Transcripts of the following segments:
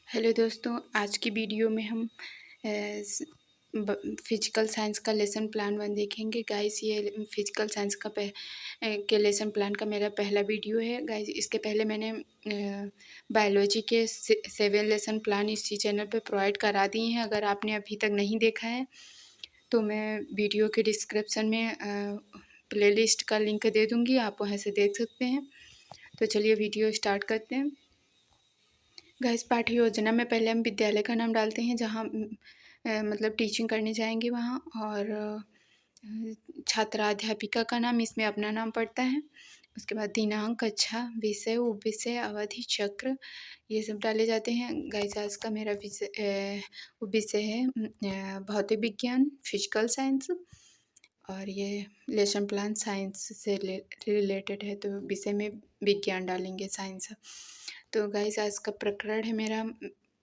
Hello दोस्तों, आज की वीडियो में हम फिजिकल साइंस का लेसन प्लान 1 देखेंगे। गाइस ये फिजिकल साइंस का के लेसन प्लान का मेरा पहला वीडियो है। गाइस इसके पहले मैंने बायोलॉजी के 7 लेसन प्लान इसी चैनल पे प्रोवाइड करा दिए हैं। अगर आपने अभी तक नहीं देखा है तो मैं वीडियो के डिस्क्रिप्शन में प्लेलिस्ट का लिंक दे दूँगी, आप वहाँ से देख सकते हैं। तो चलिए वीडियो स्टार्ट करते हैं। गाइस पाठ्य योजना में पहले हम विद्यालय का नाम डालते हैं जहाँ मतलब टीचिंग करने जाएंगे वहाँ, और छात्राध्यापिका का नाम इसमें अपना नाम पड़ता है। उसके बाद दिनांक, कक्षा, विषय, उपविषय, अवधि, चक्र ये सब डाले जाते हैं। गाइस आज का मेरा विषय है भौतिक विज्ञान, फिजिकल साइंस, और ये लेसन प्लान साइंस से रिलेटेड है तो विषय में विज्ञान डालेंगे, साइंस। तो गाइस आज का प्रकरण है मेरा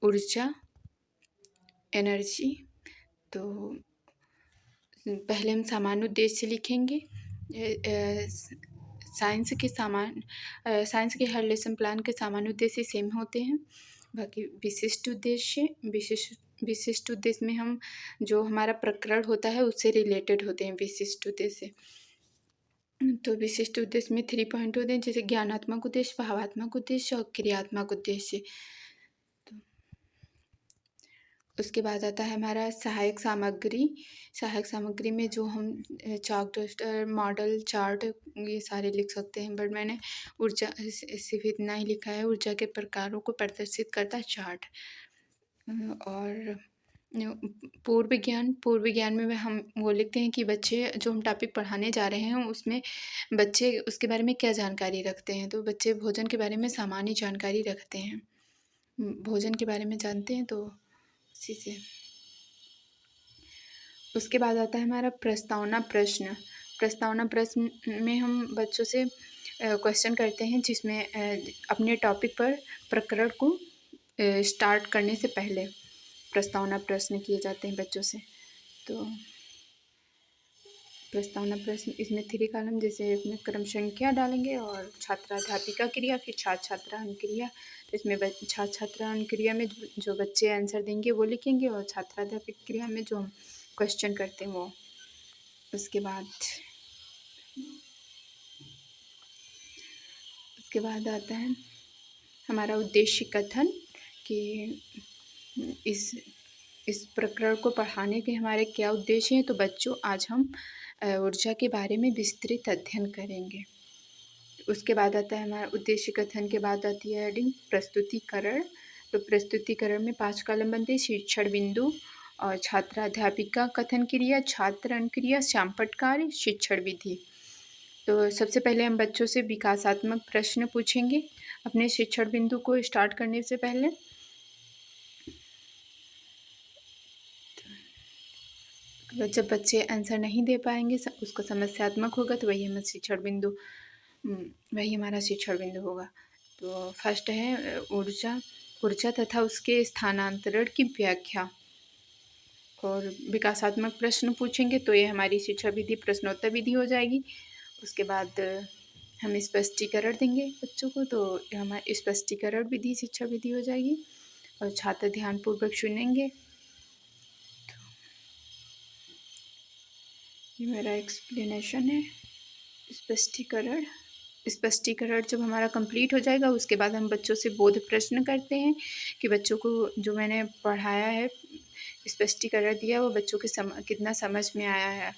ऊर्जा, एनर्जी। तो पहले हम सामान्य उद्देश्य लिखेंगे। साइंस के हर लेसन प्लान के सामान्य उद्देश्य सेम होते हैं। बाकी विशिष्ट उद्देश्य में हम जो हमारा प्रकरण होता है उससे रिलेटेड होते हैं विशिष्ट उद्देश्य। तो विशिष्ट उद्देश्य में 3 पॉइंट होते हैं, जैसे ज्ञानात्मक उद्देश्य, भावात्मक उद्देश्य और क्रियात्मक उद्देश्य। तो उसके बाद आता है हमारा सहायक सामग्री। सहायक सामग्री में जो हम चॉक, डस्टर, मॉडल, चार्ट ये सारे लिख सकते हैं, बट मैंने ऊर्जा सिर्फ इतना ही लिखा है। ऊर्जा के प्रकारों को प्रदर्शित करता है चार्ट। और पूर्व विज्ञान में हम वो लिखते हैं कि बच्चे जो हम टॉपिक पढ़ाने जा रहे हैं उसमें बच्चे उसके बारे में क्या जानकारी रखते हैं। तो बच्चे भोजन के बारे में सामान्य जानकारी रखते हैं, भोजन के बारे में जानते हैं, तो उसी से। उसके बाद आता है हमारा प्रस्तावना प्रश्न। प्रस्तावना प्रश्न में हम बच्चों से क्वेश्चन करते हैं जिसमें अपने टॉपिक पर प्रकरण को स्टार्ट करने से पहले प्रस्तावना प्रश्न किए जाते हैं बच्चों से। तो प्रस्तावना प्रश्न इसमें 3 कॉलम, जैसे इसमें क्रम संख्या डालेंगे और छात्राध्यापिका क्रिया, फिर छात्र छात्रा अनुक्रिया। तो इसमें छात्र छात्रा अनुक्रिया में जो बच्चे आंसर देंगे वो लिखेंगे, और छात्राध्यापिक क्रिया में जो हम क्वेश्चन करते हैं वो। उसके बाद आता है हमारा उद्देश्य कथन कि इस प्रकरण को पढ़ाने के हमारे क्या उद्देश्य हैं। तो बच्चों आज हम ऊर्जा के बारे में विस्तृत अध्ययन करेंगे। उसके बाद आता है हमारा उद्देश्य कथन के बाद आती है हेडिंग प्रस्तुतिकरण। तो प्रस्तुतिकरण में 5 कॉलम बनते हैं, शिक्षण बिंदु और छात्राध्यापिका कथन क्रिया, छात्र अनुक्रिया, श्यामपट्ट कार्य, शिक्षण विधि। तो सबसे पहले हम बच्चों से विकासात्मक प्रश्न पूछेंगे अपने शिक्षण बिंदु को स्टार्ट करने से पहले। जब बच्चे आंसर नहीं दे पाएंगे, उसको समस्यात्मक होगा, तो वही हमारा शिक्षण बिंदु होगा। तो फर्स्ट है ऊर्जा तथा उसके स्थानांतरण की व्याख्या। और विकासात्मक प्रश्न पूछेंगे तो ये हमारी शिक्षा विधि प्रश्नोत्तर विधि हो जाएगी। उसके बाद हम स्पष्टीकरण देंगे बच्चों को, तो हमारी स्पष्टीकरण विधि शिक्षा विधि हो जाएगी। और छात्र ध्यानपूर्वक सुनेंगे। ये मेरा एक्सप्लेनेशन है। स्पष्टीकरण जब हमारा कंप्लीट हो जाएगा उसके बाद हम बच्चों से बोध प्रश्न करते हैं कि बच्चों को जो मैंने पढ़ाया है, स्पष्टीकरण दिया, वो बच्चों के कितना समझ में आया है।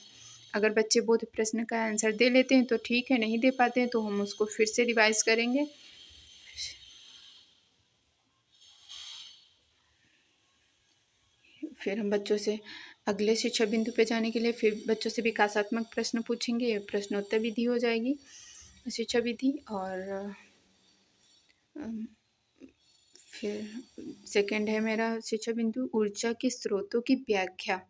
अगर बच्चे बोध प्रश्न का आंसर दे लेते हैं तो ठीक है, नहीं दे पाते हैं तो हम उसको फिर से रिवाइज करेंगे। फिर हम बच्चों से अगले शिक्षा बिंदु पे जाने के लिए फिर बच्चों से विकासात्मक प्रश्न पूछेंगे, प्रश्नोत्तर विधि हो जाएगी शिक्षा विधि। और फिर सेकंड है मेरा शिक्षा बिंदु ऊर्जा के स्रोतों की व्याख्या।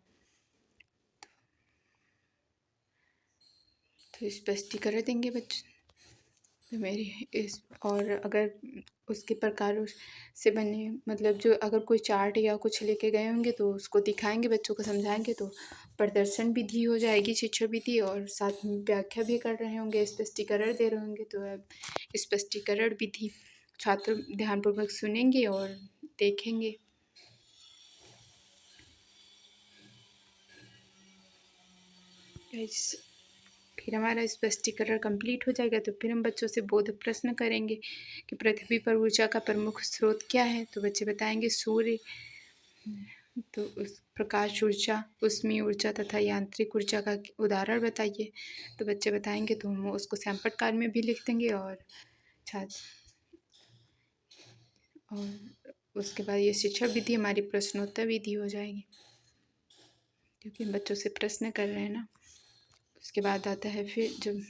तो स्पष्टीकरण देंगे बच्चे तो मेरी और अगर उसके प्रकारों से बने, मतलब जो अगर कोई चार्ट या कुछ लेके गए होंगे तो उसको दिखाएंगे, बच्चों को समझाएंगे, तो प्रदर्शन विधि हो जाएगी शिक्षा विधि। और साथ में व्याख्या भी कर रहे होंगे, स्पष्टीकरण दे रहे होंगे, तो स्पष्टीकरण विधि। छात्र ध्यानपूर्वक सुनेंगे और देखेंगे। गाइस फिर हमारा स्पष्टीकरण कंप्लीट हो जाएगा तो फिर हम बच्चों से बोध प्रश्न करेंगे कि पृथ्वी पर ऊर्जा का प्रमुख स्रोत क्या है। तो बच्चे बताएंगे सूर्य। तो उस प्रकाश ऊर्जा, ऊष्मीय ऊर्जा तथा यांत्रिक ऊर्जा का उदाहरण बताइए। तो बच्चे बताएंगे तो हम उसको सैंपल कार्ड में भी लिख देंगे और उसके बाद ये शिक्षा विधि हमारी प्रश्नोत्तर विधि हो जाएगी, क्योंकि हम बच्चों से प्रश्न कर रहे हैं ना। उसके बाद आता है फिर जब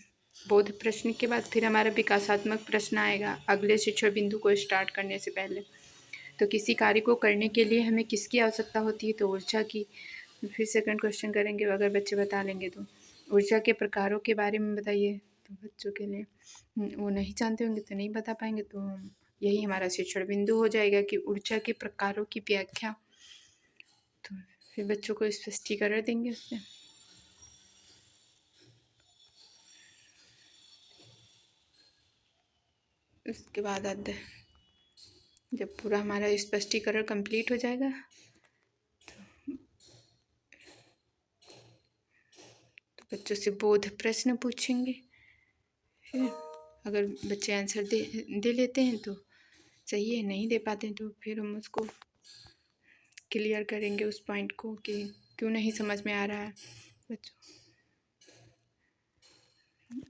बोध प्रश्न के बाद फिर हमारा विकासात्मक प्रश्न आएगा अगले शिक्षा बिंदु को स्टार्ट करने से पहले। तो किसी कार्य को करने के लिए हमें किसकी आवश्यकता होती है? तो ऊर्जा की। फिर सेकंड क्वेश्चन करेंगे, अगर बच्चे बता लेंगे तो ऊर्जा के प्रकारों के बारे में बताइए। तो बच्चों के लिए वो नहीं जानते होंगे तो नहीं बता पाएंगे, तो यही हमारा शिक्षण बिंदु हो जाएगा कि ऊर्जा के प्रकारों की व्याख्या। तो फिर बच्चों को स्पष्टीकरण देंगे उसमें। उसके बाद जब पूरा हमारा स्पष्टीकरण कंप्लीट हो जाएगा तो बच्चों से बोध प्रश्न पूछेंगे। फिर अगर बच्चे आंसर दे लेते हैं तो सही है, नहीं दे पाते हैं तो फिर हम उसको क्लियर करेंगे उस पॉइंट को कि क्यों नहीं समझ में आ रहा है बच्चों।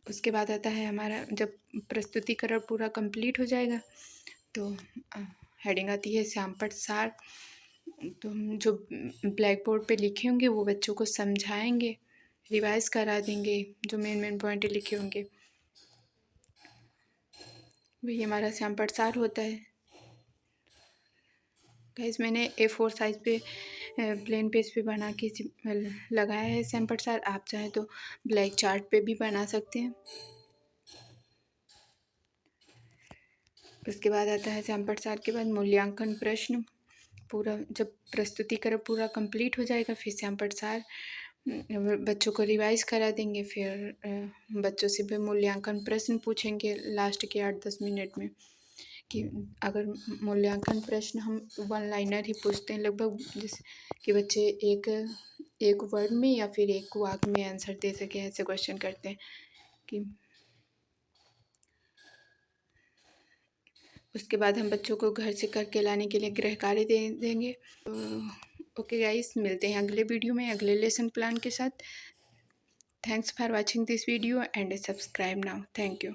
उसके बाद आता है हमारा जब प्रस्तुतिकरण पूरा कंप्लीट हो जाएगा तो हेडिंग आती है श्यामपट सार। तो हम जो ब्लैक बोर्ड पे लिखे होंगे वो बच्चों को समझाएंगे, रिवाइज करा देंगे, जो मेन पॉइंट लिखे होंगे वही हमारा श्यामपट सार होता है। गाइस मैंने A4 साइज़ पे प्लेन पेज पे बना के लगाया है श्यामपट सार। आप चाहें तो ब्लैक चार्ट पे भी बना सकते हैं। उसके बाद आता है श्यामपट सार के बाद मूल्यांकन प्रश्न। पूरा जब प्रस्तुतिकरण पूरा कंप्लीट हो जाएगा फिर श्यामपट सार बच्चों को रिवाइज करा देंगे। फिर बच्चों से भी मूल्यांकन प्रश्न पूछेंगे लास्ट के 8-10 मिनट में कि अगर मूल्यांकन प्रश्न हम 1 लाइनर ही पूछते हैं लगभग, जैसे कि बच्चे एक वर्ड में या फिर एक वाक्य में आंसर दे सकें, ऐसे क्वेश्चन करते हैं कि उसके बाद हम बच्चों को घर से करके लाने के लिए गृह कार्य दे देंगे। ओके गाइस, मिलते हैं अगले वीडियो में अगले लेसन प्लान के साथ। Thanks for watching this video and subscribe now. Thank you.